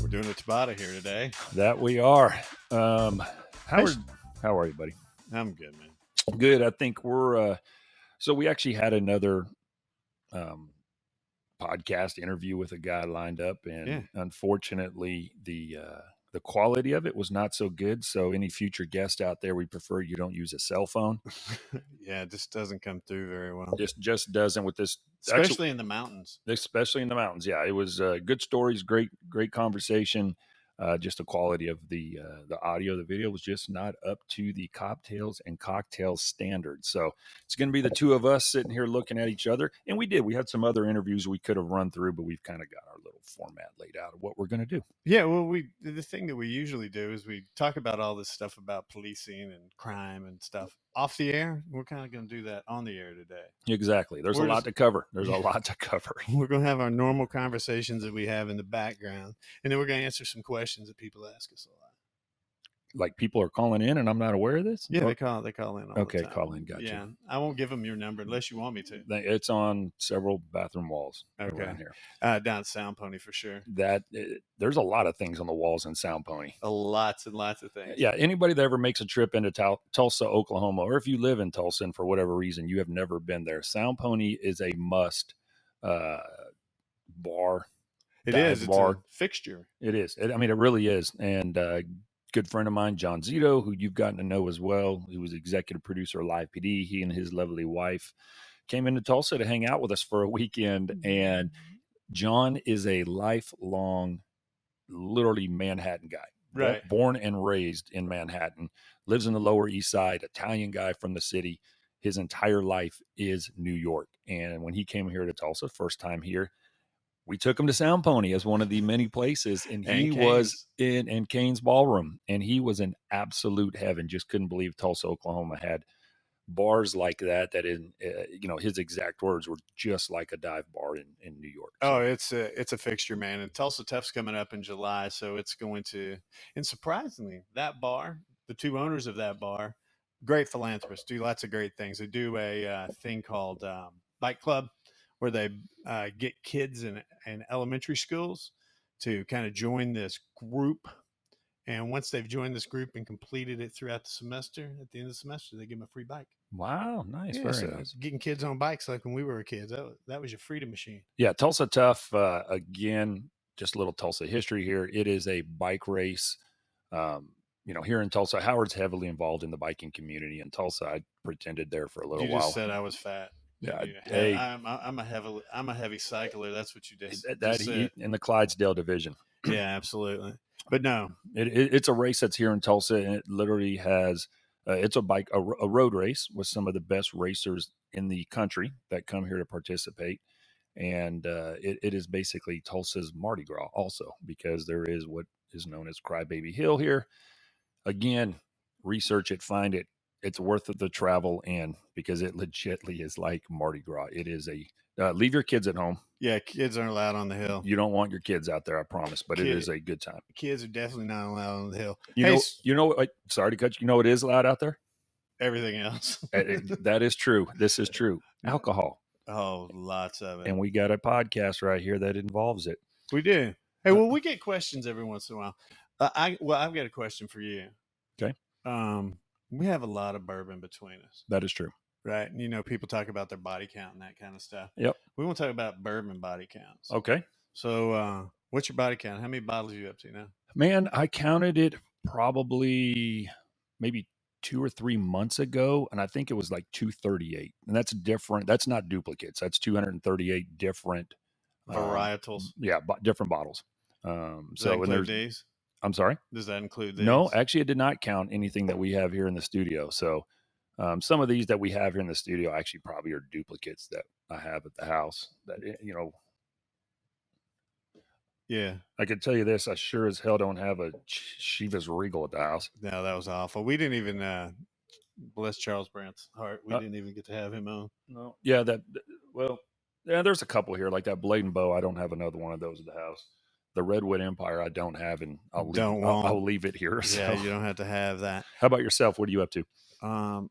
We're doing a Tabata here today. That we are. Howard, how are you, buddy? I'm good, man. Good. I think we're. So we actually had another podcast interview with a guy lined up, and unfortunately, the quality of it was not so good. So any future guest out there, we prefer you don't use a cell phone. Yeah, it just doesn't come through very well. Just doesn't with this, especially in the mountains. Especially in the mountains. Yeah, it was good stories, great conversation. Just the quality of the audio, the video was just not up to the Coptales and Cocktails standards. So it's going to be the two of us sitting here looking at each other. And we had some other interviews we could have run through, but we've kind of got our little format laid out of what we're going to do. Yeah, well, the thing that we usually do is we talk about all this stuff about policing and crime and stuff off the air. We're kind of going to do that on the air today. Exactly. There's a lot to cover. There's a lot to cover. We're going to have our normal conversations that we have in the background, and then we're going to answer some questions that people ask us a lot. Like people are calling in and I'm not aware of this? Yeah, they call in all the time. Call in, gotcha. Yeah, I won't give them your number unless you want me to. It's on several bathroom walls around here. Down at Sound Pony for sure. There's a lot of things on the walls in Sound Pony. Lots and lots of things. Yeah, anybody that ever makes a trip into Tulsa, Oklahoma, or if you live in Tulsa and for whatever reason you have never been there, Sound Pony is a must bar. It is. It's a fixture. It is. It really is. And good friend of mine, John Zito, who you've gotten to know as well. He was executive producer of Live PD. He and his lovely wife came into Tulsa to hang out with us for a weekend. And John is a lifelong, literally Manhattan guy. Right. Born and raised in Manhattan, lives in the Lower East Side, Italian guy from the city. His entire life is New York. And when he came here to Tulsa, first time here, we took him to Sound Pony as one of the many places, and he was in Kane's Ballroom, and he was in absolute heaven. Just couldn't believe Tulsa, Oklahoma had bars like that. That his exact words were just like a dive bar in New York. So. Oh, it's a fixture, man. And Tulsa Tough's coming up in July, so it's going to. And surprisingly, that bar, the two owners of that bar, great philanthropists, do lots of great things. They do a thing called Bike Club, where they get kids in elementary schools to kind of join this group. And once they've joined this group and completed it throughout the semester, at the end of the semester, they give them a free bike. Wow, nice. Yeah, very nice. Getting kids on bikes like when we were kids, that was your freedom machine. Yeah, Tulsa Tough, again, just a little Tulsa history here. It is a bike race. Here in Tulsa, Howard's heavily involved in the biking community in Tulsa. I pretended there for a little while. You just said I was fat. Yeah, I'm a heavy cycler. That's what you did. In the Clydesdale division. Yeah, absolutely. But no, it's a race that's here in Tulsa, and it literally has. It's a road race with some of the best racers in the country that come here to participate, and it is basically Tulsa's Mardi Gras also, because there is what is known as Crybaby Hill here. Again, research it, find it. It's worth the travel in, because it legitimately is like Mardi Gras. It is leave your kids at home. Yeah, kids aren't allowed on the hill. You don't want your kids out there, I promise, but it is a good time. Kids are definitely not allowed on the hill. Sorry to cut you. You know what is allowed out there? Everything else. That is true. This is true. Alcohol. Oh, lots of it. And we got a podcast right here that involves it. We do. Hey, well, we get questions every once in a while. I've got a question for you. Okay. We have a lot of bourbon between us. That is true. Right. And, people talk about their body count and that kind of stuff. Yep. We want to talk about bourbon body counts. Okay. So what's your body count? How many bottles are you up to now? Man, I counted it probably maybe 2 or 3 months ago, and I think it was like 238. And that's different. That's not duplicates. That's 238 different varietals. Different bottles. Does that include these? I'm sorry? Does that include these? No, actually, it did not count anything that we have here in the studio. So some of these that we have here in the studio actually probably are duplicates that I have at the house. That, Yeah. I can tell you this. I sure as hell don't have a Chivas Regal at the house. No, that was awful. We didn't even, bless Charles Brandt's heart, we didn't even get to have him on. No. Yeah, there's a couple here, like that Blade and Bow. I don't have another one of those at the house. The Redwood Empire I don't have, and I'll leave it here. Yeah, you don't have to have that. How about yourself? What are you up to? I'm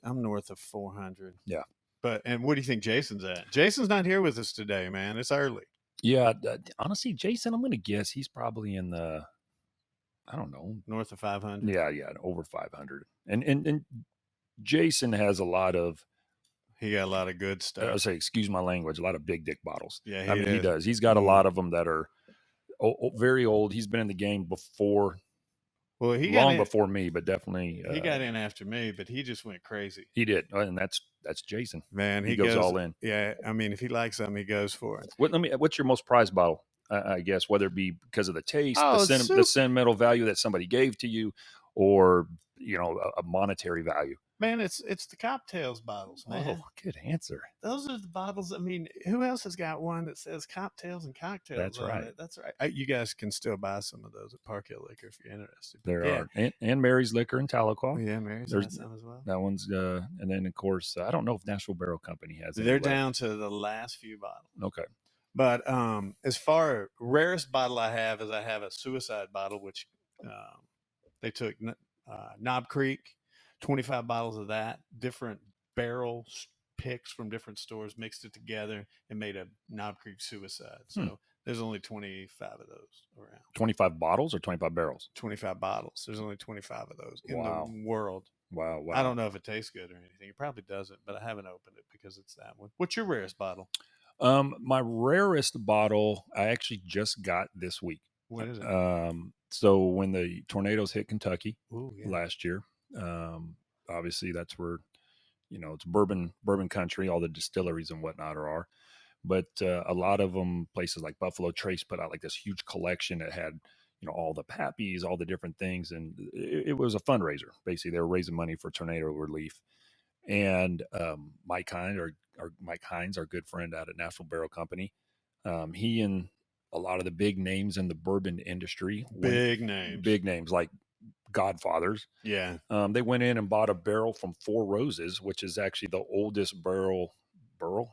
north of 400. Yeah. And what do you think Jason's at? Jason's not here with us today, man. It's early. Yeah, honestly, Jason, I'm going to guess he's probably in the, I don't know. North of 500. Yeah, over 500. And Jason has a lot of, He got a lot of good I'll stuff. say, excuse my language, a lot of big dick bottles. Yeah, I he mean, he is. does. He's got a lot of them that are very old. He's been in the game before, Well, he got long in. before me, but definitely He got in after me, but he just went crazy. he did. And that's Jason. Man, He he goes goes. all in. Yeah, I mean, if he likes something, he goes for it. What's your most prized bottle? I guess whether it be because of the taste, Oh, the sentimental value that somebody gave to you, or a monetary value. Man, it's the Coptales bottles, man. Oh, good answer. Those are the bottles. I mean, who else has got one that says Coptales and Cocktails That's on right. it? That's right. You guys can still buy some of those at Park Hill Liquor if you're interested. But There yeah. are, and Mary's Liquor in Tahlequah. Oh, yeah, Mary's There's got some as well. that one's, and then of course I don't know if Nashville Barrel Company has any They're left. down to the last few bottles. Okay. But as far rarest bottle I have is I have a suicide bottle, which they took Knob Creek, 25 bottles of that, different barrel picks from different stores, mixed it together and made a Knob Creek suicide. So there's only 25 of those around. 25 bottles or 25 barrels? 25 bottles. There's only 25 of those in Wow. the world. Wow. I don't know if it tastes good or anything. It probably doesn't, but I haven't opened it because it's that one. What's your rarest bottle? My rarest bottle I actually just got this week. What is it? So when the tornadoes hit Kentucky yeah. last year, obviously that's where, it's bourbon country, all the distilleries and whatnot are. But a lot of them, places like Buffalo Trace, put out like this huge collection that had, all the pappies, all the different things. And it was a fundraiser. Basically, they were raising money for tornado relief. And Mike Hines, our good friend out at Nashville Barrel Company, he and a lot of the big names in the bourbon industry, big names like godfathers. Yeah. They went in and bought a barrel from Four Roses, which is actually the oldest barrel Four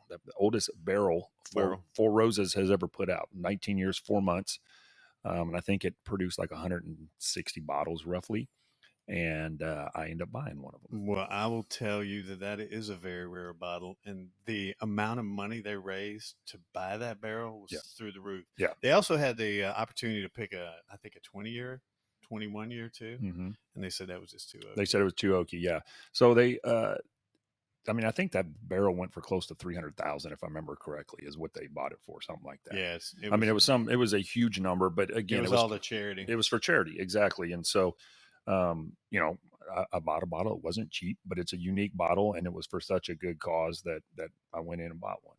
Roses has ever put out. 19 years, 4 months. And I think it produced like 160 bottles roughly. And I ended up buying one of them. Well, I will tell you that is a very rare bottle, and the amount of money they raised to buy that barrel was through the roof. Yeah. They also had the opportunity to pick I think a 20-year, 21-year too, and they said that was just too oaky. They said it was too oaky, yeah. So they, I think that barrel went for close to $300,000, if I remember correctly, is what they bought it for, something like that. Yes, it was a huge number, but again, it was all the charity. It was for charity, exactly, and so. I bought a bottle. It wasn't cheap, but it's a unique bottle, and it was for such a good cause that I went in and bought one.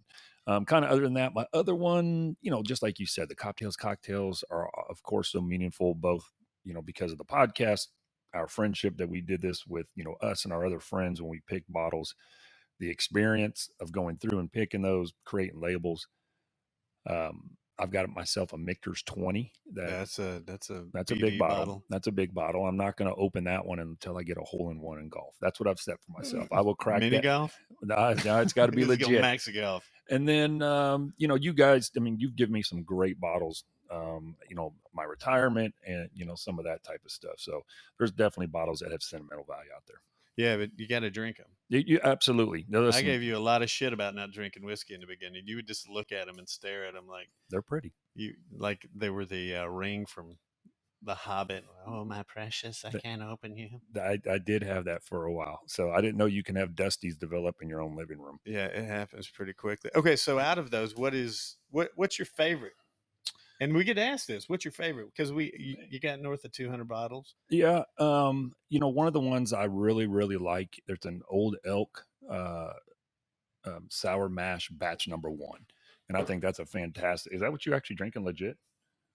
Kind of other than that, my other one, just like you said, the Coptales Cocktails are, of course, so meaningful, both, because of the podcast, our friendship that we did this with, us and our other friends when we picked bottles, the experience of going through and picking those, creating labels. I've got myself a Michter's 20. That's a big bottle. That's a big bottle. I'm not going to open that one until I get a hole in one in golf. That's what I've set for myself. I will crack mini golf. No, it's got to be legit. Max golf. And then, you guys, you've given me some great bottles. My retirement and some of that type of stuff. So there's definitely bottles that have sentimental value out there. Yeah, but you got to drink them. You absolutely. No, I gave you a lot of shit about not drinking whiskey in the beginning. You would just look at them and stare at them like they're pretty. You like they were the ring from The Hobbit. Oh, my precious, I can't open you. I did have that for a while, so I didn't know you can have Dusties develop in your own living room. Yeah, it happens pretty quickly. Okay, so out of those, what's your favorite? And we get asked this, what's your favorite? Because you got north of 200 bottles. Yeah. One of the ones I really, really like, there's an Old Elk sour mash batch number 1. And I think that's a fantastic, is that what you're actually drinking legit?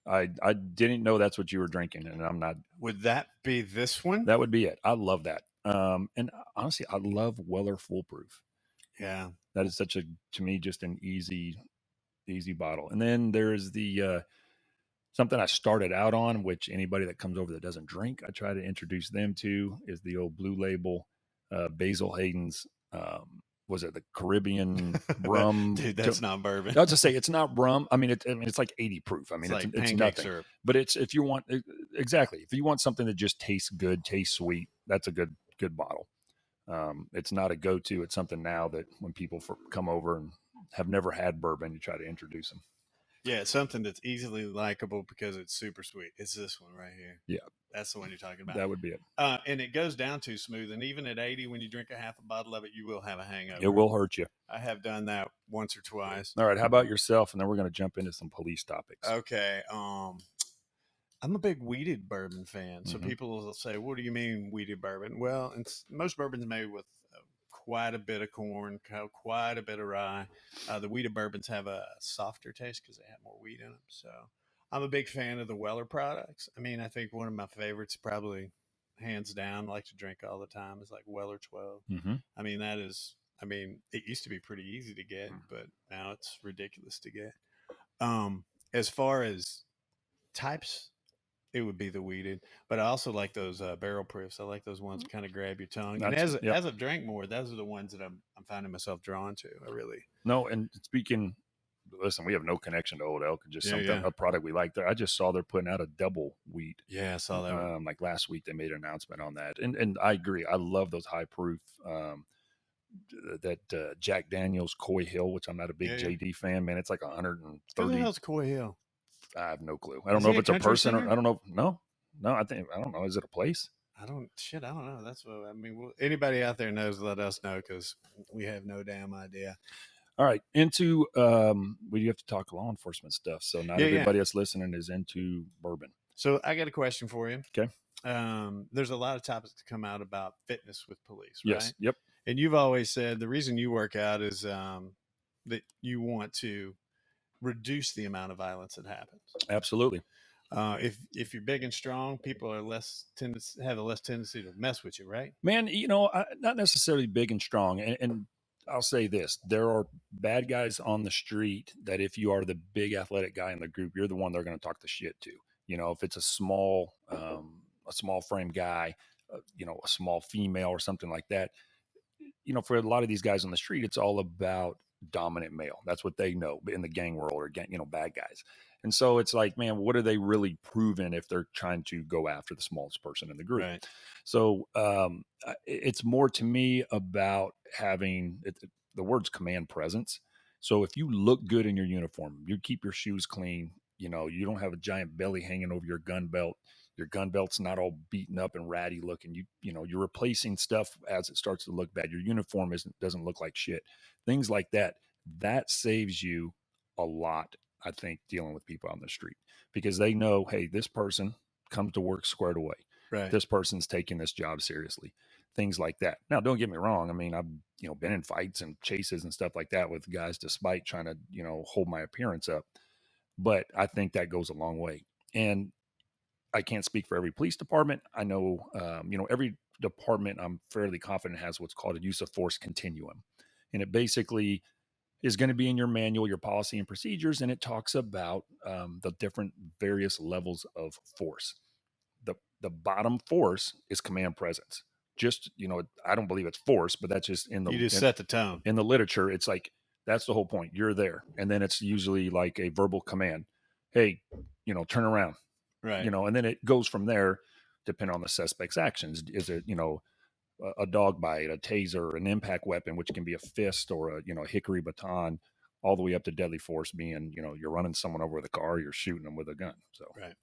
I didn't know that's what you were drinking, and I'm not. Would that be this one? That would be it. I love that. And honestly, I love Weller Foolproof. Yeah. That is to me, just an easy bottle. And then there's the, something I started out on, which anybody that comes over that doesn't drink, I try to introduce them to, is the old Blue Label, Basil Hayden's, was it the Caribbean rum? Dude, that's not bourbon. I'll just say it's not rum. It's like 80 proof. It's like it's nothing. Syrup. But if you want something that just tastes good, tastes sweet, that's a good bottle. It's not a go-to. It's something now that when people come over and have never had bourbon, you try to introduce them. Yeah, it's something that's easily likable because it's super sweet. It's this one right here. Yeah, That's the one you're talking about. that would be it. And it goes down too smooth. And even at 80, when you drink a half a bottle of it, you will have a It hangover. will hurt you. I have done that once or twice. All right, how about yourself? And then we're going to jump into some police topics. Okay. I'm a big weeded bourbon fan. So Mm-hmm. people will say, "What do you mean weeded bourbon?" Well, most bourbon's made with quite a bit of corn, quite a bit of rye. The weeded bourbons have a softer taste because they have more wheat in them. So I'm a big fan of the Weller products. I mean, I think one of my favorites, probably hands down, I like to drink all the time, is like Weller 12. Mm-hmm. I mean, that is. I mean, it used to be pretty easy to get, but now it's ridiculous to get. As far as types, it would be the weeded, but I also like those barrel proofs. I like those ones that kind of grab your tongue. And Yep. as I've drank more, those are the ones that I'm finding myself drawn to. I really No, and speaking, listen, we have no connection to Old Elk, just a product we like there. I just saw they're putting out a double wheat. Yeah, I saw that one. Like last week, they made an announcement on that, and I agree. I love those high proof. That Jack Daniels Coy Hill, which I'm not a big JD fan, man. It's like 130. Who the hell's Coy Hill? I have no clue. I don't know if it's a person or I don't know. No, I don't know. Is it a place? I don't know. That's what I mean. Anybody out there knows, let us know because we have no damn idea. All right, into we have to talk law enforcement stuff. So not everybody that's listening is into bourbon. So I got a question for you. Okay. There's a lot of topics that come out about fitness with police, right? Yes. Yep. And you've always said the reason you work out is that you want to reduce the amount of violence that happens. Absolutely. If you're big and strong, people are have a less tendency to mess with you, right? Man, not necessarily big and strong. And I'll say this: there are bad guys on the street that if you are the big athletic guy in the group, you're the one they're going to talk the shit to. If it's a small frame guy, a small female or something like that. For a lot of these guys on the street, it's all about dominant male. That's what they know in the gang world or bad guys. And so it's like, man, what are they really proving if they're trying to go after the smallest person in the group? Right. So it's more to me about having the word's command presence. So if you look good in your uniform, you keep your shoes clean, you don't have a giant belly hanging over your gun belt. Your gun belt's not all beaten up and ratty looking. You're replacing stuff as it starts to look bad. Your uniform doesn't look like shit. Things like that. That saves you a lot, I think, dealing with people on the street because they know, hey, this person comes to work squared away. Right. This person's taking this job seriously. Things like that. Now, don't get me wrong. I mean, I've been in fights and chases and stuff like that with guys, despite trying to hold my appearance up. But I think that goes a long way. And I can't speak for every police department. I know, every department I'm fairly confident has what's called a use of force continuum. And it basically is going to be in your manual, your policy and procedures. And it talks about the different various levels of force. The bottom force is command presence. Just, I don't believe it's force, but that's just you just set the tone. In the literature. It's like, that's the whole point. You're there. And then it's usually like a verbal command. Hey, turn around. Right. And then it goes from there, depending on the suspect's actions. Is it, a dog bite, a taser, an impact weapon, which can be a fist or a hickory baton, all the way up to deadly force being, you're running someone over with a car, you're shooting them with a gun. So, right.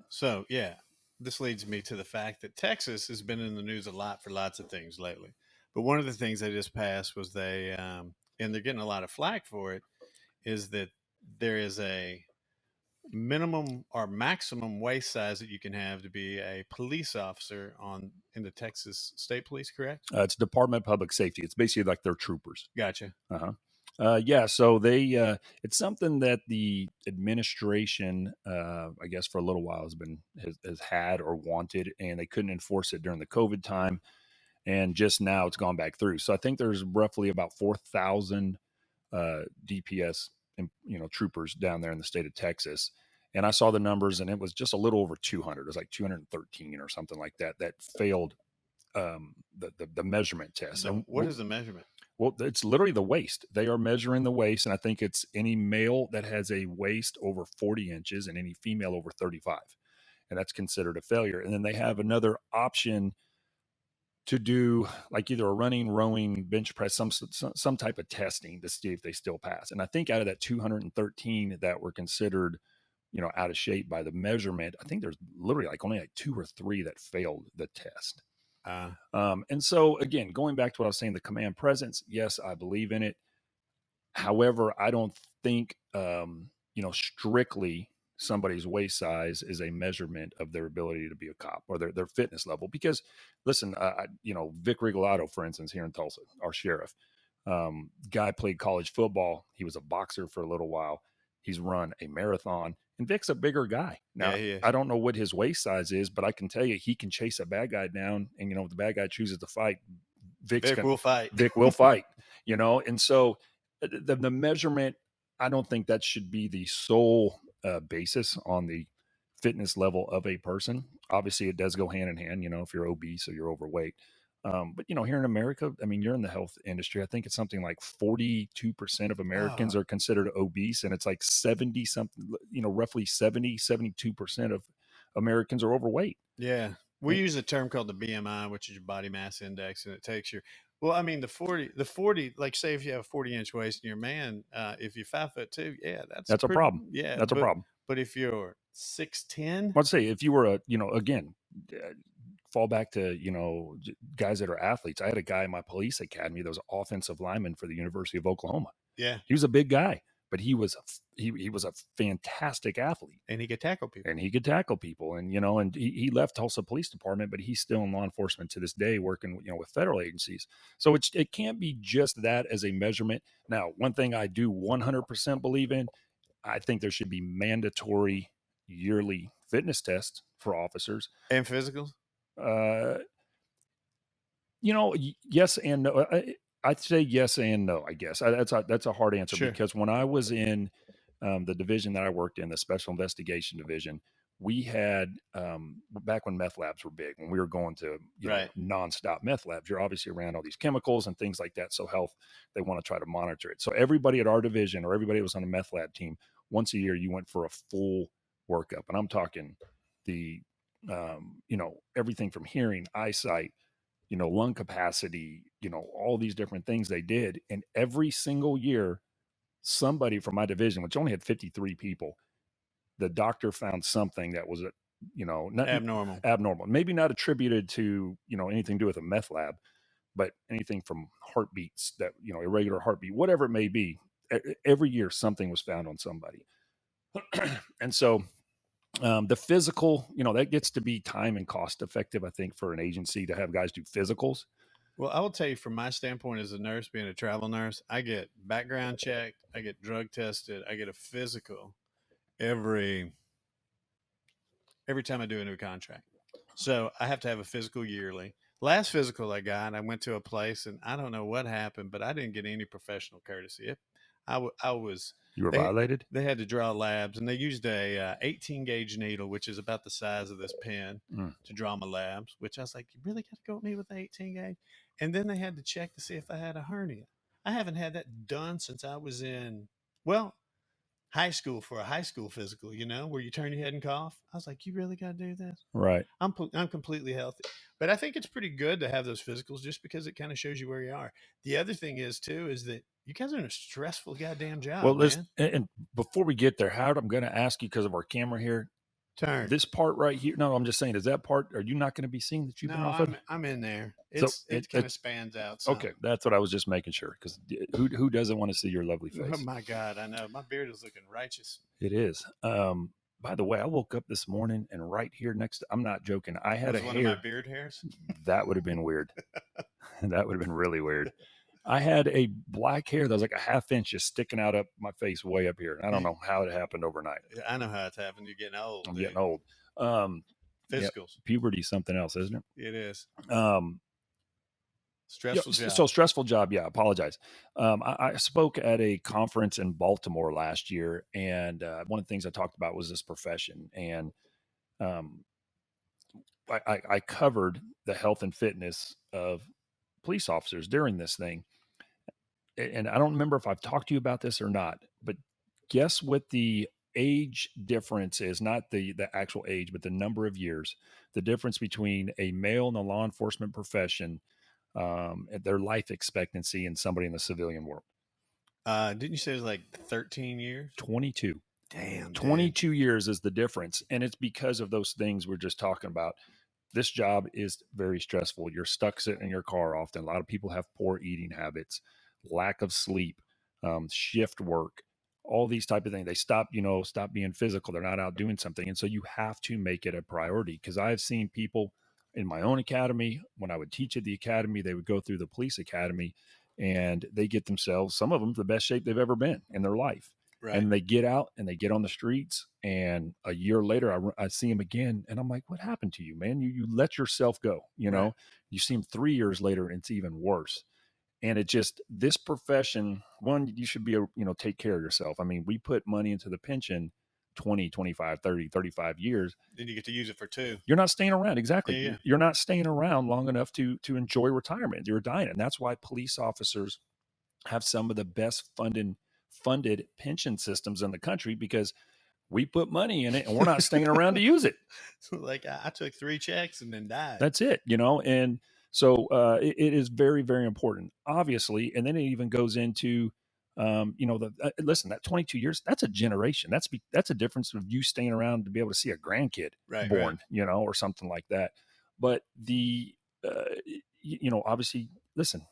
So, yeah, this leads me to the fact that Texas has been in the news a lot for lots of things lately. But one of the things they just passed was and they're getting a lot of flack for it, is that there is a minimum or maximum waist size that you can have to be a police officer in the Texas State Police, correct? It's Department of Public Safety. It's basically like they're troopers. Gotcha. Yeah, so they it's something that the administration, I guess, for a little while has had or wanted, and they couldn't enforce it during the COVID time, and just now it's gone back through. So I think there's roughly about 4,000 DPS, troopers down there in the state of Texas, and I saw the numbers, and it was just a little over 200. It was like 213 or something like that failed the measurement test. So what is the measurement? Well, it's literally the waist. They are measuring the waist, and I think it's any male that has a waist over 40 inches and any female over 35, and that's considered a failure. And then they have another option to do like either a running, rowing, bench press, some type of testing to see if they still pass. And I think out of that 213 that were considered, out of shape by the measurement, I think there's literally like only like 2 or 3 that failed the test. And so again, going back to what I was saying, the command presence, yes, I believe in it. However, I don't think, strictly somebody's waist size is a measurement of their ability to be a cop or their fitness level. Because listen, Vic Rigolato, for instance, here in Tulsa, our sheriff, guy played college football. He was a boxer for a little while. He's run a marathon, and Vic's a bigger guy. Now, I don't know what his waist size is, but I can tell you he can chase a bad guy down. And, if the bad guy chooses to fight, Vic will fight. Vic will fight, and so the measurement, I don't think that should be the sole basis on the fitness level of a person. Obviously, it does go hand in hand, if you're obese or you're overweight. But here in America, I mean, you're in the health industry. I think it's something like 42% of Americans are considered obese, and it's like 70 something, roughly 72% of Americans are overweight. Yeah. We use a term called the BMI, which is your body mass index, and it takes your, well, I mean, the 40, like say if you have a 40-inch waist and you're a man, if you're 5'2", yeah, that's a problem. Yeah. That's a problem. But if you're 6'10", I'd say if you were again, fall back to, guys that are athletes. I had a guy in my police academy that was an offensive lineman for the University of Oklahoma. Yeah. He was a big guy, but he was a fantastic athlete. And he could tackle people. And he left Tulsa Police Department, but he's still in law enforcement to this day, working, with federal agencies. So it can't be just that as a measurement. Now, one thing I do 100% believe in, I think there should be mandatory yearly fitness tests for officers and physicals. Yes and no. I'd say yes and no. I guess that's a hard answer. Sure. Because when I was in the division that I worked in, the Special Investigation Division, we had back when meth labs were big, when we were going to nonstop meth labs, you're obviously around all these chemicals and things like that. So health, they want to try to monitor it. So everybody at our division or everybody that was on a meth lab team, once a year, you went for a full workup. And I'm talking the, everything from hearing, eyesight, lung capacity, all these different things they did. And every single year, somebody from my division, which only had 53 people, the doctor found something that was, not abnormal, maybe not attributed to, anything to do with a meth lab, but anything from heartbeats that, irregular heartbeat, whatever it may be. Every year, something was found on somebody. And so the physical, that gets to be time and cost effective, I think, for an agency to have guys do physicals. Well, I will tell you from my standpoint as a nurse, being a travel nurse, I get background checked, I get drug tested, I get a physical every time I do a new contract. So I have to have a physical yearly. Last physical I got, I went to a place and I don't know what happened, but I didn't get any professional courtesy. I was. You were violated? They had to draw labs, and they used a 18 gauge needle, which is about the size of this pen, to draw my labs. Which I was like, you really got to go with me with the 18 gauge? And then they had to check to see if I had a hernia. I haven't had that done since I was in high school for a high school physical. Where you turn your head and cough. I was like, you really got to do this? Right. I'm completely healthy, but I think it's pretty good to have those physicals just because it kind of shows you where you are. The other thing is that you guys are in a stressful goddamn job. Well, listen, and before we get there, Howard, I'm going to ask you because of our camera here. Turn this part right here. No, I'm just saying, is that part? Are you not going to be seen that you've been off of? I'm in there. It kind of spans out. Some. Okay, that's what I was just making sure, because who doesn't want to see your lovely face? Oh my God, I know my beard is looking righteous. It is. By the way, I woke up this morning and right here next to, I'm not joking, I had one of my beard hairs. That would have been weird. That would have been really weird. I had a black hair that was like a half inch just sticking out up my face way up here. I don't know how it happened overnight. I know how it's happened. You're getting old. I'm getting old. Physicals. Puberty is something else, isn't it? It is. Stressful job. So stressful job. Yeah. I apologize. I spoke at a conference in Baltimore last year, and one of the things I talked about was this profession. And I covered the health and fitness of police officers during this thing. And I don't remember if I've talked to you about this or not, but guess what the age difference is not the actual age, but the number of years. The difference between a male in the law enforcement profession, their life expectancy, and somebody in the civilian world. Didn't you say it was like 13 years? 22. Damn, dude. 22 years is the difference. And it's because of those things we're just talking about. This job is very stressful. You're stuck sitting in your car often. A lot of people have poor eating habits, lack of sleep, shift work, all these type of things. They stop being physical. They're not out doing something. And so you have to make it a priority, because I've seen people in my own academy, when I would teach at the academy, they would go through the police academy and they get themselves, some of them, the best shape they've ever been in their life. Right. And they get out and they get on the streets, and a year later I see them again, and I'm like, what happened to you, man? You let yourself go, Right. You see them 3 years later and it's even worse. And it just, this profession, one, you should be take care of yourself. I mean, we put money into the pension 20, 25, 30, 35 years. Then you get to use it for 2. You're not staying around. Exactly. Yeah. You're not staying around long enough to enjoy retirement. You're dying. And that's why police officers have some of the best funded pension systems in the country, because we put money in it and we're not staying around to use it. So like I took 3 checks and then died. That's it, and so it is very, very important, obviously. And then it even goes into, listen, that 22 years, that's a generation. That's a difference of you staying around to be able to see a grandkid born, right. Or something like that. But obviously, listen,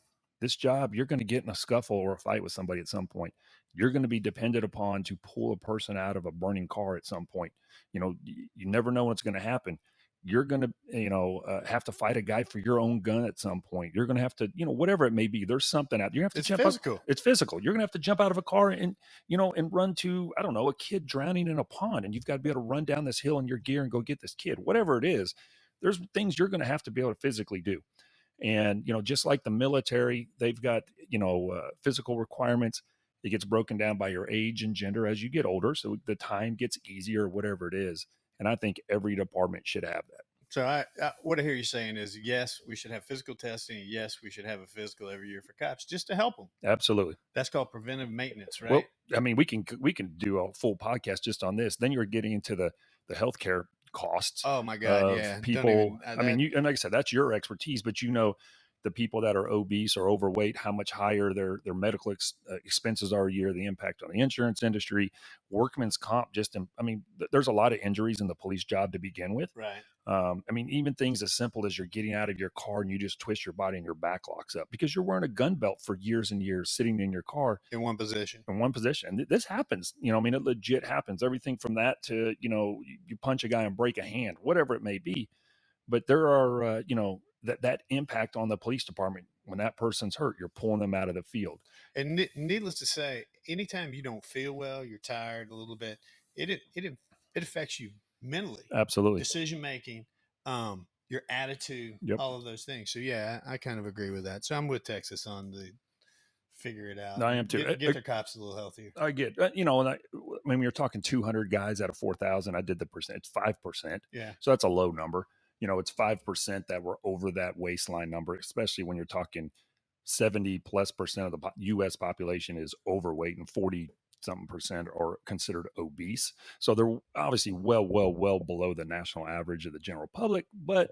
this job, you're going to get in a scuffle or a fight with somebody at some point. You're going to be dependent upon to pull a person out of a burning car at some point. You never know what's going to happen. You're going to, have to fight a guy for your own gun at some point. You're going to have to, whatever it may be. There's something out. You have to jump physical. It's physical. You're going to have to jump out of a car and, and run to, I don't know, a kid drowning in a pond, and you've got to be able to run down this hill in your gear and go get this kid. Whatever it is, there's things you're going to have to be able to physically do. And, just like the military, they've got, physical requirements. It gets broken down by your age and gender as you get older. So the time gets easier, whatever it is. And I think every department should have that. So what I hear you saying is, yes, we should have physical testing. Yes, we should have a physical every year for cops just to help them. Absolutely. That's called preventive maintenance, right? Well, I mean, we can do a full podcast just on this. Then you're getting into the healthcare costs. Oh my God. Yeah. People. And like I said, that's your expertise, but the people that are obese or overweight, how much higher their medical expenses are a year, the impact on the insurance industry, workman's comp. There's a lot of injuries in the police job to begin with. Right. Even things as simple as you're getting out of your car and you just twist your body and your back locks up because you're wearing a gun belt for years and years, sitting in your car in one position. And this happens, it legit happens. Everything from that to, you punch a guy and break a hand, whatever it may be. But there are, that impact on the police department. When that person's hurt, you're pulling them out of the field. And needless to say, anytime you don't feel well, you're tired a little bit, it affects you mentally. Absolutely. Decision making, your attitude, all of those things. So yeah, I kind of agree with that. So I'm with Texas on the figure it out. No, I am too. Get their cops a little healthier. I get, when you're talking 200 guys out of 4,000, I did the percent. It's 5%. Yeah. So that's a low number. It's 5% that were over that waistline number, especially when you're talking 70+% of the U.S. population is overweight and 40-something% are considered obese. So they're obviously well below the national average of the general public, but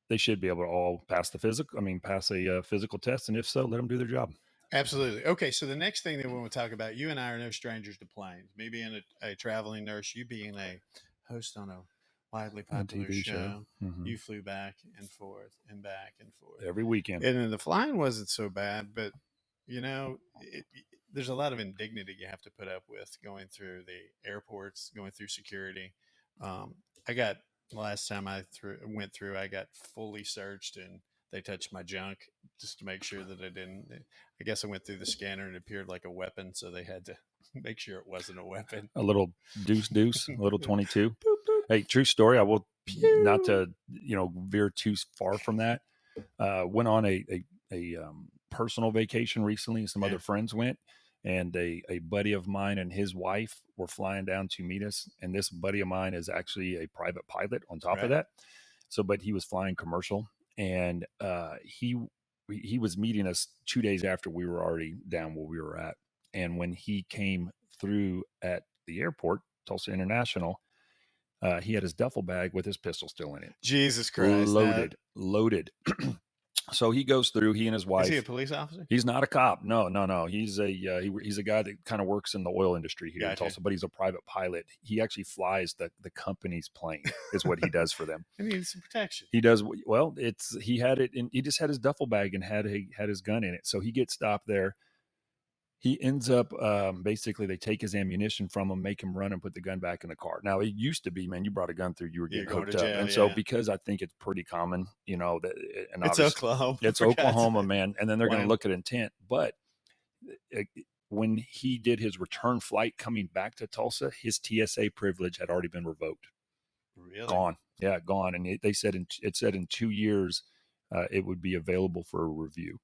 they should be able to all pass a physical test. And if so, let them do their job. Absolutely. Okay. So the next thing that we want to talk about, you and I are no strangers to planes. Me being a traveling nurse, you being a host on a widely popular TV show. Mm-hmm. You flew back and forth and back and forth every weekend. And then the flying wasn't so bad, but there's a lot of indignity you have to put up with going through the airports, going through security. Last time I went through, I got fully searched and they touched my junk just to make sure that I guess I went through the scanner and it appeared like a weapon. So they had to make sure it wasn't a weapon. A little deuce, a little 22. Hey, true story. I will not to, veer too far from that. Went on a personal vacation recently. Some other friends went, and a buddy of mine and his wife were flying down to meet us. And this buddy of mine is actually a private pilot on top of that. So, but he was flying commercial, and he was meeting us 2 days after we were already down where we were at. And when he came through at the airport, Tulsa International, he had his duffel bag with his pistol still in it. Jesus Christ. Now, Loaded. So he goes through, he and his wife. is he a police officer? He's not a cop. No. He's a he's a guy that kind of works in the oil industry here in Gotcha. Tulsa, but he's a private pilot. He actually flies the company's plane is what he does for them. He needs some protection. He does well. He had it, and he just had his duffel bag and had his gun in it. So he gets stopped there. He ends up basically they take his ammunition from him, make him run, and put the gun back in the car. Now it used to be, man, you brought a gun through, you were getting hooked up, and so because I think it's pretty common, that, and it's Oklahoma. It's Oklahoma, man, and then they're going to look at intent. But when he did his return flight coming back to Tulsa, his TSA privilege had already been revoked. Really? Gone. Yeah, gone. And they said it said in 2 years it would be available for a review.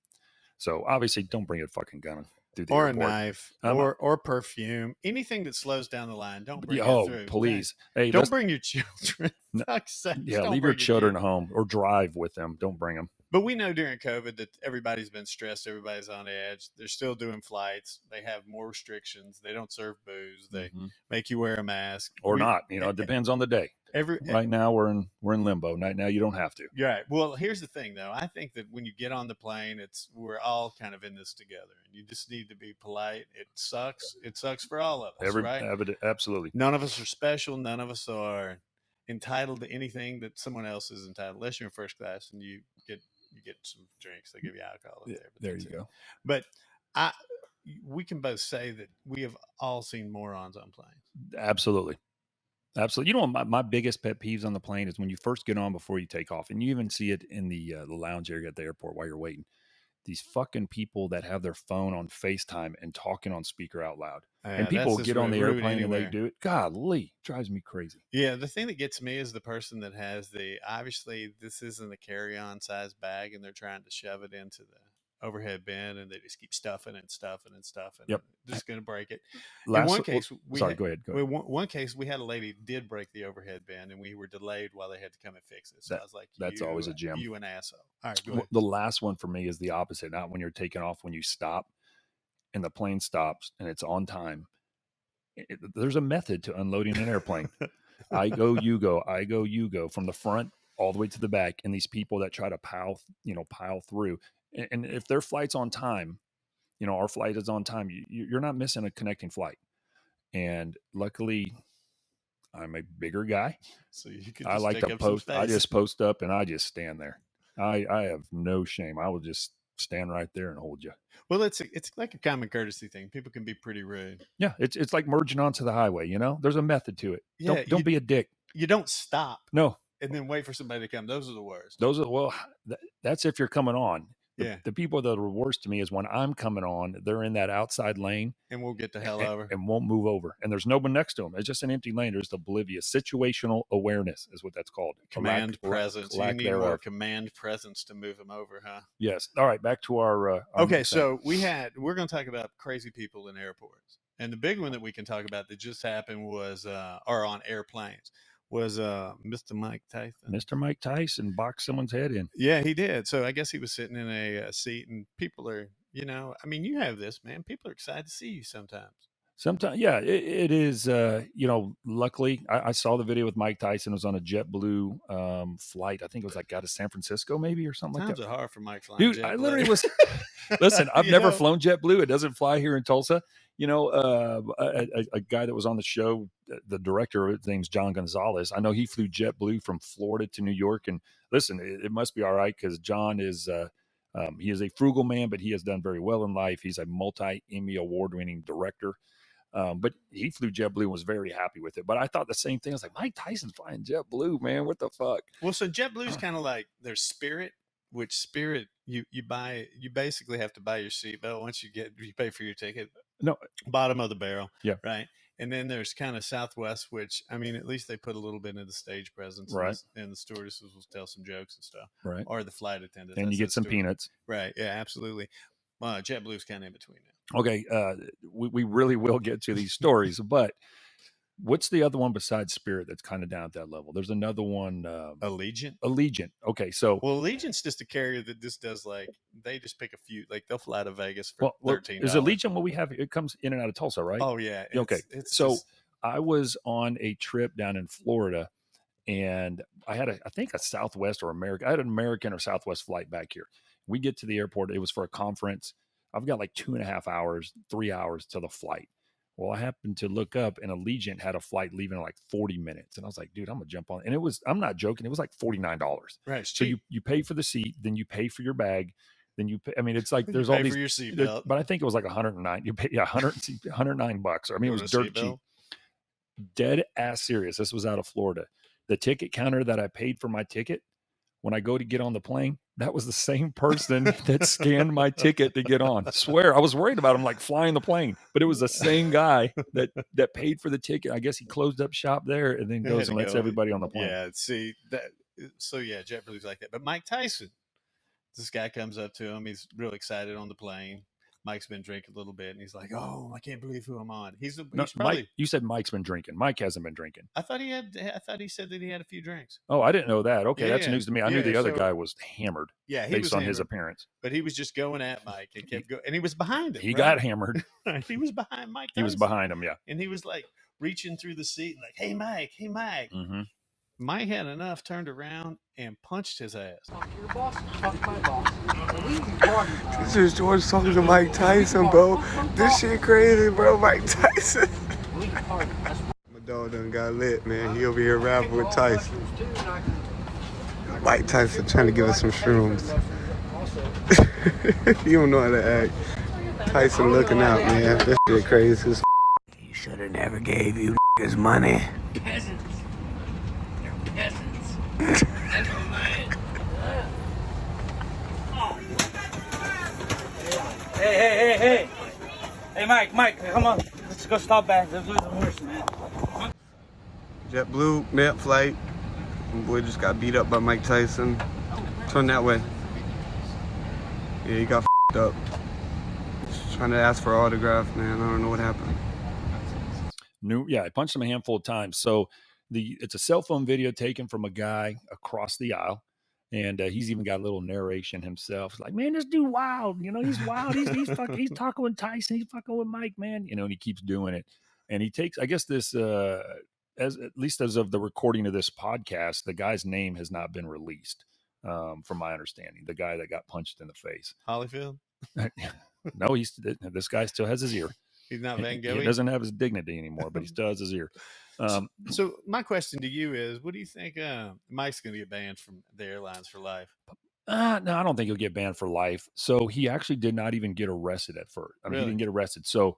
So obviously, don't bring a fucking gun through the airport. A knife, or perfume, anything that slows down the line. Don't bring it through. Please. Hey, don't bring your children. Leave your children at home or drive with them. Don't bring them. But we know during COVID that everybody's been stressed. Everybody's on edge. They're still doing flights. They have more restrictions. They don't serve booze. They make you wear a mask or not. It depends on the day. Right now we're in limbo. Right now you don't have to. Right. Well, here's the thing, though. I think that when you get on the plane, we're all kind of in this together, and you just need to be polite. It sucks. It sucks for all of us, right? Absolutely. None of us are special. None of us are entitled to anything that someone else is entitled, unless you're in first class and you get some drinks. They give you alcohol up there. But there you go. But we can both say that we have all seen morons on planes. Absolutely. You know, my biggest pet peeves on the plane is when you first get on before you take off, and you even see it in the lounge area at the airport while you're waiting. These fucking people that have their phone on FaceTime and talking on speaker out loud. And people get on the airplane and they do it. Golly, drives me crazy. Yeah, the thing that gets me is the person that has obviously this isn't a carry-on size bag and they're trying to shove it into the overhead bin and they just keep stuffing and yep. just going to break it. Go ahead. One case we had a lady did break the overhead bin and we were delayed while they had to come and fix it. So I was like, that's always a gem. You an asshole. All right, go ahead. The last one for me is the opposite. Not when you're taking off, when you stop and the plane stops and it's on time. There's a method to unloading an airplane. I go, you go from the front all the way to the back. And these people that try to pile through. And if their flight's on time, our flight is on time, you're not missing a connecting flight. And luckily, I'm a bigger guy. So you can I like to post. I just post up and I just stand there. I have no shame. I will just stand right there and hold you. Well, it's like a common courtesy thing. People can be pretty rude. Yeah, it's like merging onto the highway. There's a method to it. Yeah, don't be a dick. You don't stop. No. And then wait for somebody to come. Those are the worst. That's if you're coming on. Yeah. The people that are worst to me is when I'm coming on, they're in that outside lane. And we'll get the hell over. And won't move over. And there's no one next to them. It's just an empty lane. There's oblivious. Situational awearness is what that's called. Command presence. You need more command presence to move them over, huh? Yes. All right. Back to our okay, so we're going to talk about crazy people in airports. And the big one that we can talk about that just happened was, or on airplanes, was Mr. Mike Tyson. Mr. Mike Tyson boxed someone's head in. Yeah, he did. So I guess he was sitting in a seat and people are, you have this, man. People are excited to see you sometimes. Sometimes, yeah, it is, luckily I saw the video with Mike Tyson. It was on a JetBlue flight. I think it was out of San Francisco maybe or something like that. Times are hard for Mike flying Dude, JetBlue. I literally was, listen, I've never flown JetBlue. It doesn't fly here in Tulsa. A guy that was on the show, the director of it, his name's John Gonzalez. I know he flew JetBlue from Florida to New York. And listen, it must be all right because John is, he is a frugal man, but he has done very well in life. He's a multi-Emmy award-winning director. But he flew JetBlue and was very happy with it. But I thought the same thing. I was like, Mike Tyson's flying JetBlue, man. What the fuck? Well, so JetBlue's kind of like their Spirit, which Spirit you basically have to buy your seatbelt once you pay for your ticket. No, bottom of the barrel. Yeah. Right. And then there's kind of Southwest, which at least they put a little bit into the stage presence, right? And the stewardesses will tell some jokes and stuff, right? Or the flight attendants, and you get some peanuts, right? Yeah, absolutely. JetBlue's kind of in between now. Okay, we really will get to these stories, but what's the other one besides Spirit that's kind of down at that level? There's another one, Allegiant. Okay, so Allegiant's just a carrier that just does they just pick a few, they'll fly to Vegas for $13. Is Allegiant what we have? It comes in and out of Tulsa, right? Oh yeah. Okay, I was on a trip down in Florida, and I had I think a Southwest or American. I had an American or Southwest flight back here. We get to the airport. It was for a conference. I've got like 2.5 hours, 3 hours to the flight. Well, I happened to look up, and Allegiant had a flight leaving in like 40 minutes. And I was like, dude, I'm going to jump on. And I'm not joking. It was like $49. Right. So you pay for the seat, then you pay for your bag. Then you pay, I mean, it's like You there's pay all these, for your seatbelt. but I think it was like 109. You pay, yeah, $109. I mean, it was dirt cheap. Dead ass serious. This was out of Florida. The ticket counter that I paid for my ticket, when I go to get on the plane, that was the same person that scanned my ticket to get on. I swear, I was worried about him like flying the plane, but it was the same guy that paid for the ticket. I guess he closed up shop there and then goes and lets everybody on the plane. Yeah, see that. So yeah, JetBlue's like that. But Mike Tyson, this guy comes up to him. He's real excited on the plane. Mike's been drinking a little bit, and he's like, "Oh, I can't believe who I'm on." He's probably. Mike, you said Mike's been drinking. Mike hasn't been drinking. I thought he said that he had a few drinks. Oh, I didn't know that. Okay, that's news to me. I knew the other guy was hammered. Yeah, based on his appearance. But he was just going at Mike and kept going, and he was behind him. He got hammered. He was behind Mike Tyson. He was behind him, yeah. And he was like reaching through the seat, like, "Hey, Mike, hey, Mike." Mm-hmm. Mike had enough, turned around and punched his ass. Talk to your boss, talk to my boss. This is George talking to Mike Tyson, bro. This shit crazy, bro. Mike Tyson. My dog done got lit, man. He over here rapping with Tyson. Mike Tyson trying to give us some shrooms. You don't know how to act. Tyson looking out, man. This shit crazy as He should have never gave you his money. Peasants. They're peasants. That's what mine. Hey. Hey, Mike, come on. Let's go stop back. Let's lose the horse, man. JetBlue, mid flight. My boy just got beat up by Mike Tyson. Turn that way. Yeah, he got f***ed up. Just trying to ask for an autograph, man. I don't know what happened. I punched him a handful of times. So it's a cell phone video taken from a guy across the aisle. And he's even got a little narration himself. It's like, man, this dude wild. He's wild. He's talking with Tyson. He's fucking with Mike, man. And he keeps doing it. And he takes, I guess this, at least as of the recording of this podcast, the guy's name has not been released, from my understanding. The guy that got punched in the face. Holyfield? No, this guy still has his ear. He's not Van Gogh. He doesn't have his dignity anymore, but he still has his ear. So my question to you is, what do you think Mike's going to get banned from the airlines for life? No, I don't think he'll get banned for life. So he actually did not even get arrested at first. I mean, He didn't get arrested. So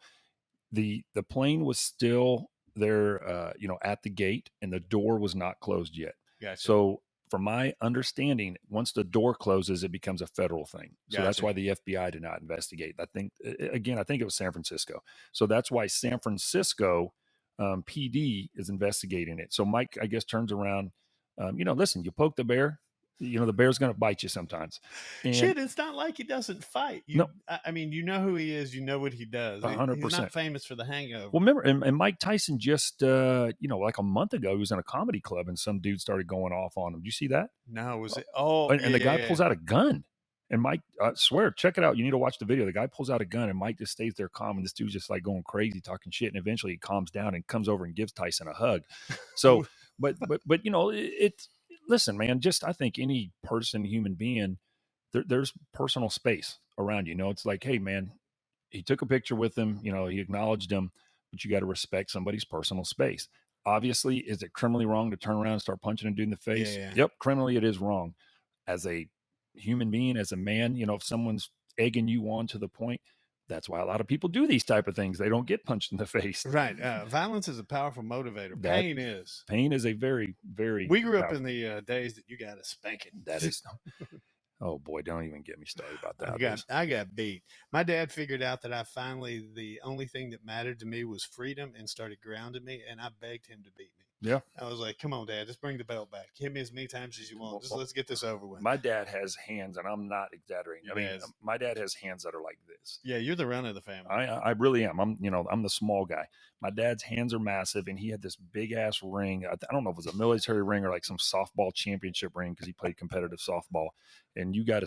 the plane was still there, at the gate, and the door was not closed yet. Gotcha. So from my understanding, once the door closes, it becomes a federal thing. So that's why the FBI did not investigate. I think it was San Francisco. So that's why San Francisco PD is investigating it. So Mike, I guess, turns around. Listen, you poke the bear, the bear's going to bite you sometimes. And shit, it's not like he doesn't fight. No. I mean, you know who he is. You know what he does. 100%. He's not famous for the hangover. Well, remember, and Mike Tyson just, like a month ago, he was in a comedy club and some dude started going off on him. Did you see that? No, was it? Oh, and the guy pulls out a gun. And Mike, I swear, check it out. You need to watch the video. The guy pulls out a gun and Mike just stays there calm. And this dude's just like going crazy, talking shit. And eventually he calms down and comes over and gives Tyson a hug. So, but listen, man, I think any person, human being, there's personal space around you. It's like, hey, man, he took a picture with him. He acknowledged him, but you got to respect somebody's personal space. Obviously, is it criminally wrong to turn around and start punching a dude in the face? Yeah. Yep, criminally it is wrong. As a human being, as a man, if someone's egging you on to the point, that's why a lot of people do these type of things. They don't get punched in the face. Right. Violence is a powerful motivator. Pain is a very, very. We grew up in the days that you got a spanking. That is. Oh boy, don't even get me started about that. I got beat. My dad figured out that the only thing that mattered to me was freedom, and started grounding me, and I begged him to beat me. Yeah. I was like, come on, Dad, just bring the belt back. Hit me as many times as you want. Let's get this over with. My dad has hands, and I'm not exaggerating. My dad has hands that are like this. Yeah, you're the run of the family. I really am. I'm the small guy. My dad's hands are massive, and he had this big ass ring. I don't know if it was a military ring or like some softball championship ring, because he played competitive softball. And you got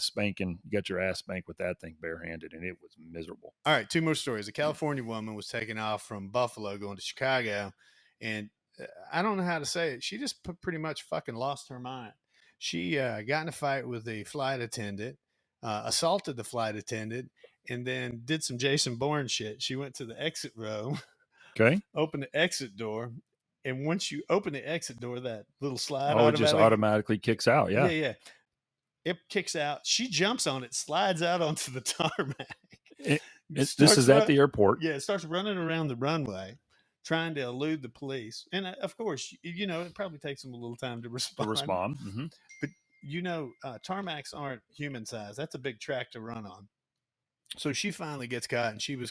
your ass spanked with that thing barehanded, and it was miserable. All right, 2 more stories. A California woman was taken off from Buffalo going to Chicago, And I don't know how to say it. She just pretty much fucking lost her mind. She got in a fight with the flight attendant, assaulted the flight attendant, and then did some Jason Bourne shit. She went to the exit row, Okay. opened the exit door, and once you open the exit door, that little slide Oh, it just automatically kicks out. yeah, Yeah. yeah, it kicks out. She jumps on it, slides out onto the tarmac. This is at the airport. Yeah, it starts running around the runway, trying to elude the police. And of course, it probably takes them a little time to respond. Mm-hmm. But tarmacs aren't human size. That's a big track to run on. So she finally gets caught, and she was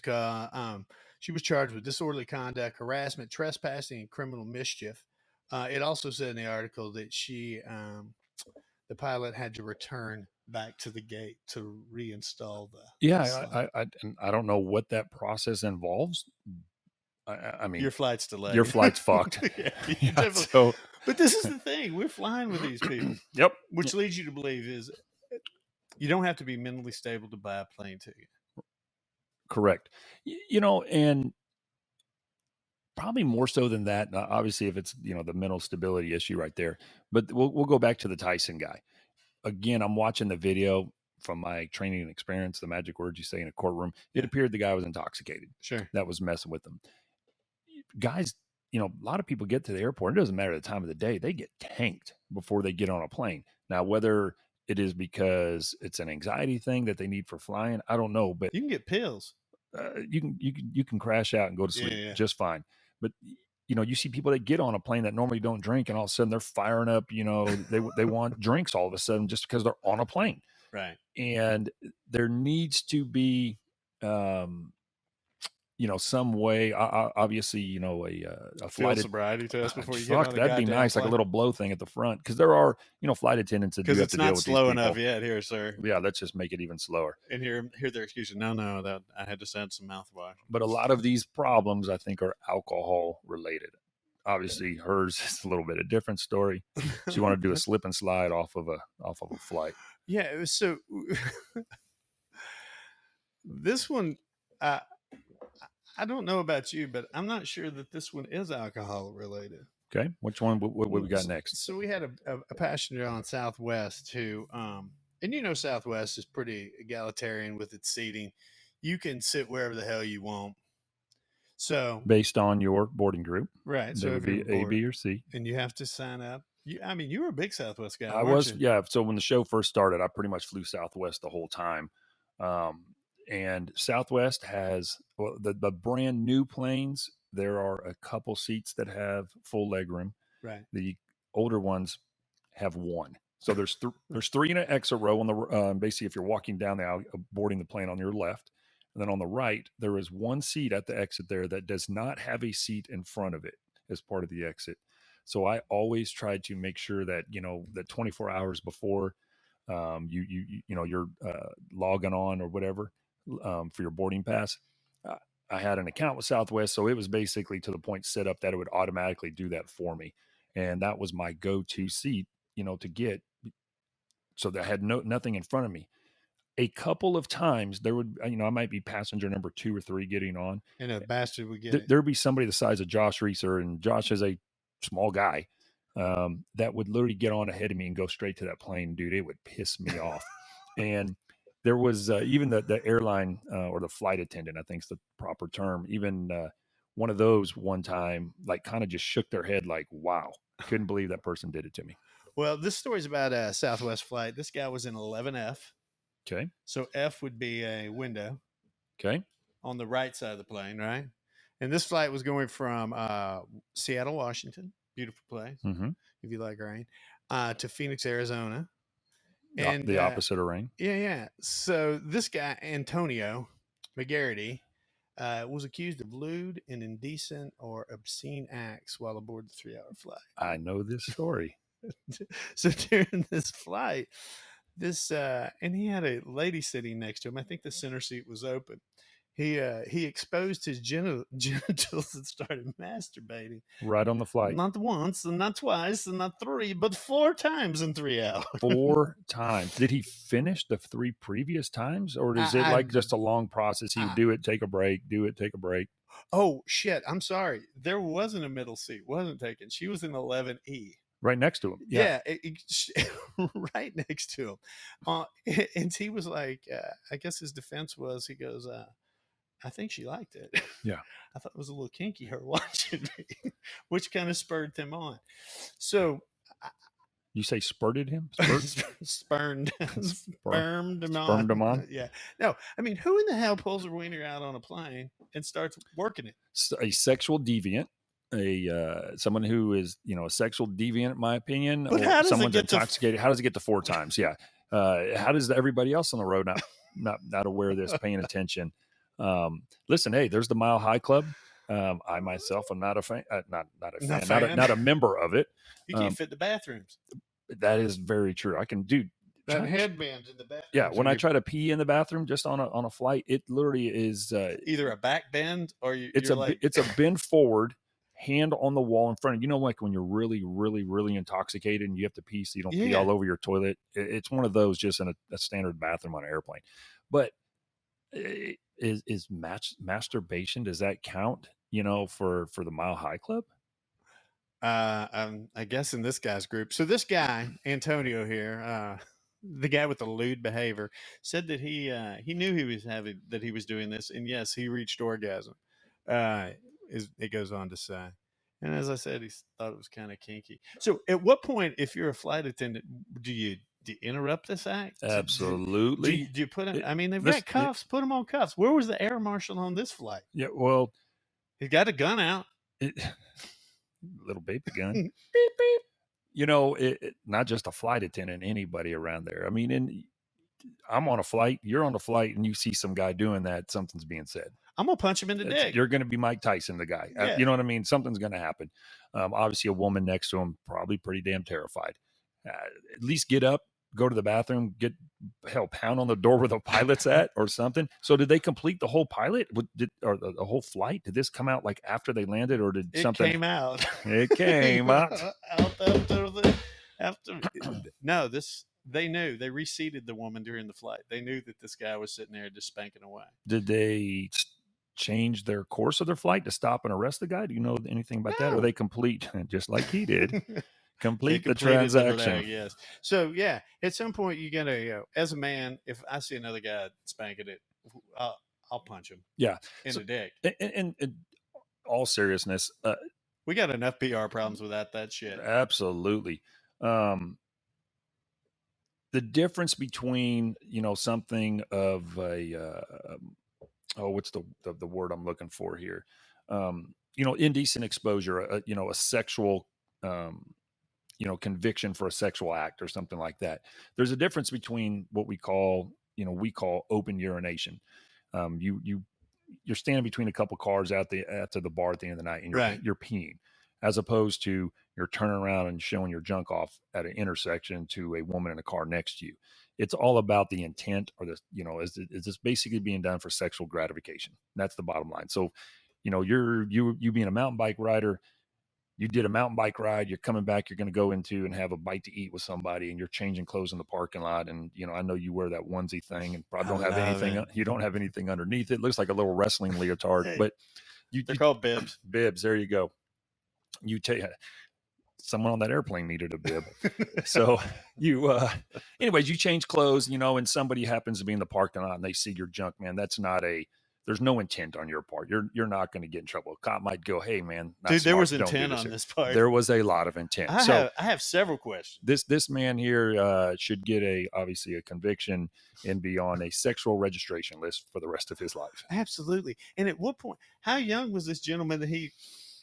charged with disorderly conduct, harassment, trespassing, and criminal mischief. It also said in the article that the pilot had to return back to the gate to reinstall the. Yeah, I don't know what that process involves. I mean, your flight's delayed. Your flight's fucked. Yeah, so, but this is the thing: we're flying with these people. Yep. Which leads you to believe is you don't have to be mentally stable to buy a plane ticket. Correct. And probably more so than that. Obviously, if it's the mental stability issue right there. But we'll go back to the Tyson guy. Again, I'm watching the video from my training and experience. The magic words you say in a courtroom. It appeared the guy was intoxicated. Sure, that was messing with them. Guys, a lot of people get to the airport. It doesn't matter the time of the day; they get tanked before they get on a plane. Now, whether it is because it's an anxiety thing that they need for flying, I don't know. But you can get pills. You can crash out and go to sleep just fine. But you see people that get on a plane that normally don't drink, and all of a sudden they're firing up. They want drinks all of a sudden just because they're on a plane. Right. And there needs to be, some way. Obviously, a flight sobriety test before you get on the that'd be nice, flight. like a little blow thing at the front, because there are flight attendants that do have to deal with these people. Because it's not slow enough yet, here, sir. Yeah, let's just make it even slower. And hear their excuses. No, that I had to send some mouthwash. But a lot of these problems, I think, are alcohol related. Obviously, hers is a little bit a different story. She wanted to do a slip and slide off of a flight. Yeah, it was so. This one, I don't know about you, but I'm not sure that this one is alcohol related. Okay, which one? What we got next? So we had a passenger on Southwest who, and Southwest is pretty egalitarian with its seating. You can sit wherever the hell you want. So based on your boarding group, right? So it would be A, B, or C, and you have to sign up. You were a big Southwest guy. I was, yeah. So when the show first started, I pretty much flew Southwest the whole time. And Southwest has the brand new planes. There are a couple seats that have full leg room. Right. The older ones have one. So there's three in an exit row on the basically if you're walking down the aisle, boarding the plane on your left, and then on the right there is one seat at the exit there that does not have a seat in front of it as part of the exit. So I always try to make sure that that 24 hours before you're logging on or whatever for your boarding pass. I had an account with Southwest, so it was basically to the point set up that it would automatically do that for me, and that was my go-to seat, to get. So that I had nothing in front of me. A couple of times there would, I might be passenger number 2 or 3 getting on, and a bastard would get there'd be somebody the size of Josh Reeser, and Josh is a small guy. That would literally get on ahead of me and go straight to that plane, dude. It would piss me off. And there was even the airline or the flight attendant, I think is the proper term. Even one of those one time, like kind of just shook their head like, wow, couldn't believe that person did it to me. Well, this story's about a Southwest flight. This guy was in 11F. Okay. So F would be a window. Okay. On the right side of the plane, right? And this flight was going from Seattle, Washington. Beautiful place, if you like rain, to Phoenix, Arizona. And the opposite of rain. Yeah. So this guy, Antonio McGarity, was accused of lewd and indecent or obscene acts while aboard the 3-hour flight. I know this story. So during this flight, and he had a lady sitting next to him. I think the center seat was open. he exposed his genitals and started masturbating. Right on the flight. Not once, and not twice, and not 3, but 4 times in 3 hours. 4 times. Did he finish the 3 previous times, or is it like just a long process? He would do it, take a break, do it, take a break. Oh shit! I'm sorry. There wasn't a middle seat. Wasn't taken. She was in 11E. Right next to him. Yeah, right next to him. And he was like, I guess his defense was, he goes, I think she liked it. Yeah. I thought it was a little kinky, her watching me, which kind of spurred him on. So. You say spurted him? Spermed him on. Yeah. No, I mean, who in the hell pulls a wiener out on a plane and starts working it? A sexual deviant. Someone who is, a sexual deviant, in my opinion, but how does someone's intoxicated. How does it get to 4 times? Yeah. How does everybody else on the road not aware of this, paying attention? Listen, hey, there's the Mile High Club. I myself am not a fan, not a member of it. You can't fit the bathrooms. That is very true. I can do that headband in the bathroom. Yeah, when I try to pee in the bathroom just on a flight, it literally is either a back bend or it's a bend forward, hand on the wall in front of you. Like when you're really, really, really intoxicated and you have to pee so you don't pee all over your toilet. It's one of those just in a standard bathroom on an airplane. But is masturbation, does that count? For the Mile High Club? I guess in this guy's group. So this guy, Antonio here, the guy with the lewd behavior, said that he knew he was doing this, and yes, he reached orgasm. It goes on to say, and as I said, he thought it was kind of kinky. So at what point, if you're a flight attendant, do you interrupt this act? Absolutely. Do you put him? I mean, they've got cuffs. Put him on cuffs. Where was the air marshal on this flight? Yeah, well, he got a gun out. Little baby gun. Beep, beep. Not just a flight attendant, anybody around there. I mean, I'm on a flight, you're on a flight, and you see some guy doing that, something's being said. I'm going to punch him in the dick. You're going to be Mike Tyson, the guy. Yeah. You know what I mean? Something's going to happen. Obviously, a woman next to him, probably pretty damn terrified. At least get up, go to the bathroom, pound on the door where the pilot's at or something. So did they complete the whole pilot or the whole flight? Did this come out like after they landed, or did something? It came out. It came out. No, they knew. They reseated the woman during the flight. They knew that this guy was sitting there just spanking away. Did they change their course of their flight to stop and arrest the guy? Do you know anything about that? Or they complete, just like he did, complete the transaction? Yes. So yeah, at some point you gotta, as a man, if I see another guy spanking it, I'll punch him. Yeah, in the dick. And all seriousness, we got enough PR problems without that shit. Absolutely. The difference between something of a what's the word I'm looking for here? Indecent exposure, a sexual conviction for a sexual act or something like that. There's a difference between what we call open urination. You're standing between a couple cars at the bar at the end of the night, and you're peeing, as opposed to you're turning around and showing your junk off at an intersection to a woman in a car next to you. It's all about the intent, or is this basically being done for sexual gratification? That's the bottom line. So, you being a mountain bike rider, you did a mountain bike ride, you're coming back, you're going to go into and have a bite to eat with somebody, and you're changing clothes in the parking lot. And, I know you wear that onesie thing and probably don't have anything. You don't have anything underneath it. It looks like a little wrestling leotard, but they're called bibs. Bibs. There you go. You take someone on that airplane needed a bib. So anyways, you change clothes, and somebody happens to be in the parking lot and they see your junk, man. There's no intent on your part. You're not going to get in trouble. A cop might go, "Hey, man, dude, there was intent on this part." There was a lot of intent. I have several questions. This man here should get obviously a conviction and be on a sexual registration list for the rest of his life. Absolutely. And at what point? How young was this gentleman that he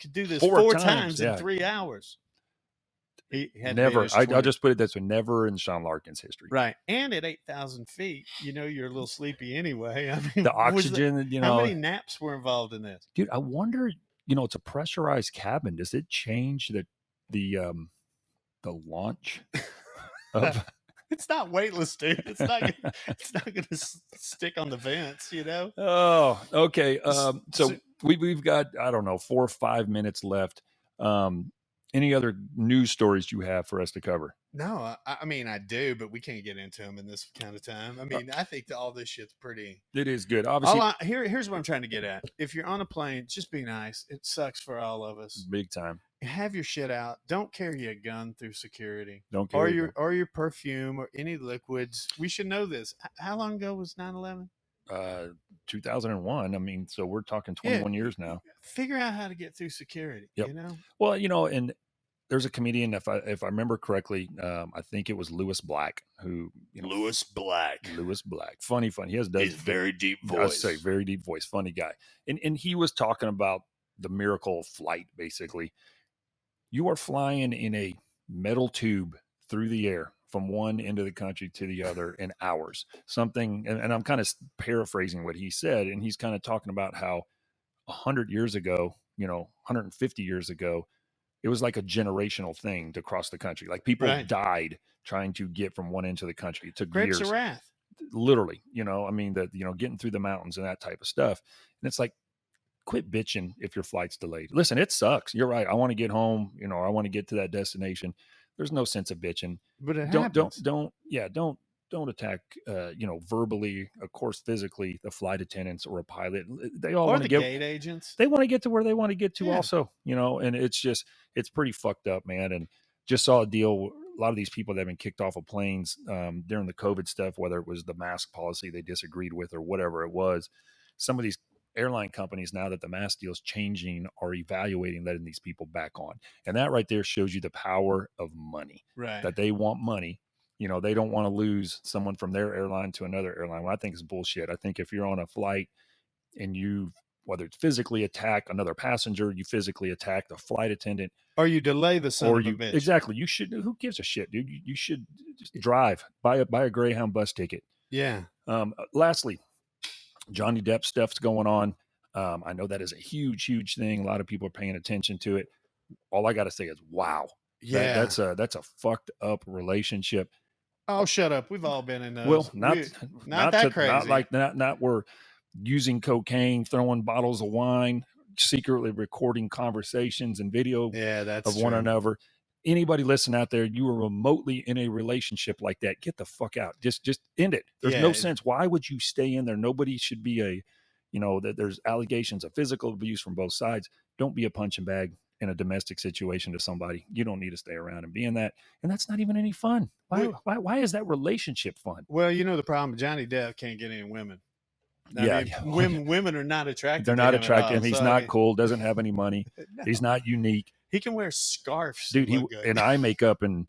could do this four times in 3 hours? He had never. I'll just put it this way: never in Sean Larkin's history. Right, and at 8,000 feet, you're a little sleepy anyway. I mean, the oxygen. How many naps were involved in this, dude? I wonder. It's a pressurized cabin. Does it change the launch of? It's not weightless, dude. It's not going to stick on the vents, you know? Oh, okay. So So- we've got, I don't know, 4 or 5 minutes left. Any other news stories you have for us to cover? No, I mean, I do, but we can't get into them in this kind of time. I mean, I think that all this shit's pretty. It is good. Obviously, Here's what I'm trying to get at. If you're on a plane, just be nice. It sucks for all of us. big time. Have your shit out. Don't carry a gun through security. Don't carry or your perfume or any liquids. We should know this. How long ago was 9/11? 2001. I mean, so we're talking 21 years now. Figure out how to get through security. Yep. You know. Well, and there's a comedian, if I remember correctly, I think it was Lewis Black, who Lewis Black. Funny. He has He's very deep voice. I say very deep voice, funny guy. And he was talking about the miracle of flight. Basically, you are flying in a metal tube through the air from one end of the country to the other in hours. Something, and I'm kind of paraphrasing what he said, and he's kind of talking about how 100 years ago, 150 years ago, it was like a generational thing to cross the country. Like people died trying to get from one end to the country. It took Grapes years. of Wrath. Literally, I mean, getting through the mountains and that type of stuff. And it's like, quit bitching if your flight's delayed. Listen, it sucks. You're right. I want to get home. I want to get to that destination. There's no sense of bitching. But it happens. Don't attack, verbally, of course, physically, the flight attendants or a pilot. They all want to get gate agents. They want to get to where they want to get to, Yeah. also, and it's pretty fucked up, man. And just saw a deal. A lot of these people that have been kicked off of planes during the COVID stuff, whether it was the mask policy they disagreed with or whatever it was, some of these airline companies, now that the mask deal is changing, are evaluating letting these people back on. And that right there shows you the power of money, Right. that they want money. They don't want to lose someone from their airline to another airline. Well, I think it's bullshit. I think if you're on a flight and whether it's physically attack another passenger, you physically attack the flight attendant, or you delay the son of a bitch. Exactly. You should. Who gives a shit, dude? You should just drive. Buy a Greyhound bus ticket. Yeah. Lastly, Johnny Depp stuff's going on. I know that is a huge, huge thing. A lot of people are paying attention to it. All I got to say is, wow. Yeah. That's a fucked up relationship. Oh, shut up. We've all been in those. Well, not that crazy. Not like that. Not we're using cocaine, throwing bottles of wine, secretly recording conversations and video of one another. Anybody listen out there, you are remotely in a relationship like that, get the fuck out. Just end it. There's no sense. Why would you stay in there? Nobody should be that there's allegations of physical abuse from both sides. Don't be a punching bag in a domestic situation to somebody. You don't need to stay around and be in that. And that's not even any fun. Why is that relationship fun? Well, the problem, Johnny Depp can't get any women. Women are not attracted. They're not attracted. He's not cool. Doesn't have any money. No. He's not unique. He can wear scarves, dude. And eye makeup and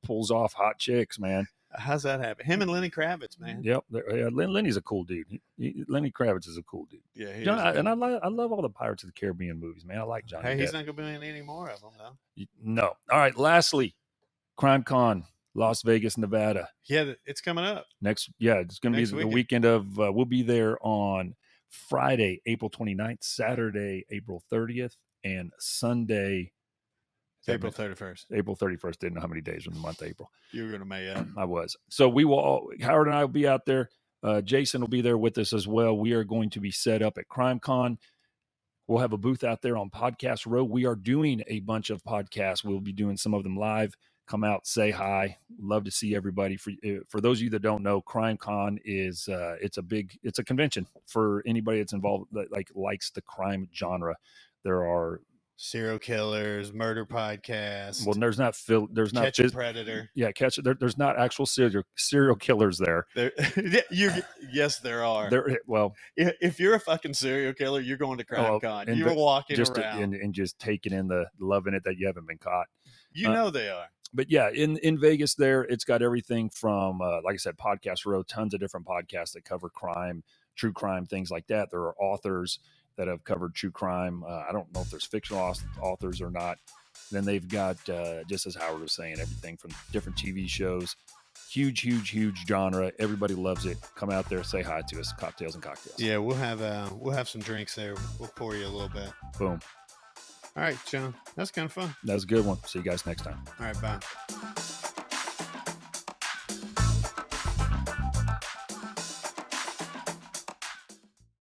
pulls off hot chicks, man. How's that happen? Him and Lenny Kravitz, man. Yep. Lenny's a cool dude. Lenny Kravitz is a cool dude. Yeah. I love all the Pirates of the Caribbean movies, man. I like Johnny Depp. He's not going to be in any more of them, though. No. All right. Lastly, Crime Con, Las Vegas, Nevada. Yeah, it's coming up. It's going to be the weekend of, we'll be there on Friday, April 29th, Saturday, April 30th, and Sunday, April 31st. April 31st. Didn't know how many days in the month of April. You were going to make up. I was. So we will, Howard and I will be out there. Jason will be there with us as well. We are going to be set up at Crime Con. We'll have a booth out there on Podcast Row. We are doing a bunch of podcasts. We'll be doing some of them live. Come out, say hi. Love to see everybody. For those of you that don't know, Crime Con is it's a convention for anybody that's involved that likes the crime genre. There are serial killers, murder podcasts. Well, there's not Catch a Predator. Yeah, there's not actual serial killers there. Yes, there are. Well, if you're a fucking serial killer, you're going to Crime Con. You're walking around and just taking in the loving it that you haven't been caught. They are. But yeah, in Vegas there, it's got everything from, like I said, Podcast Row, tons of different podcasts that cover crime, true crime, things like that. There are authors that have covered true crime. I don't know if there's fictional authors or not. Then they've got, just as Howard was saying, everything from different TV shows. Huge, huge, huge genre. Everybody loves it. Come out there, say hi to us. Coptales and Cocktails. Yeah, we'll have some drinks there. We'll pour you a little bit. Boom. All right, John. That's kind of fun. That was a good one. See you guys next time. All right, bye.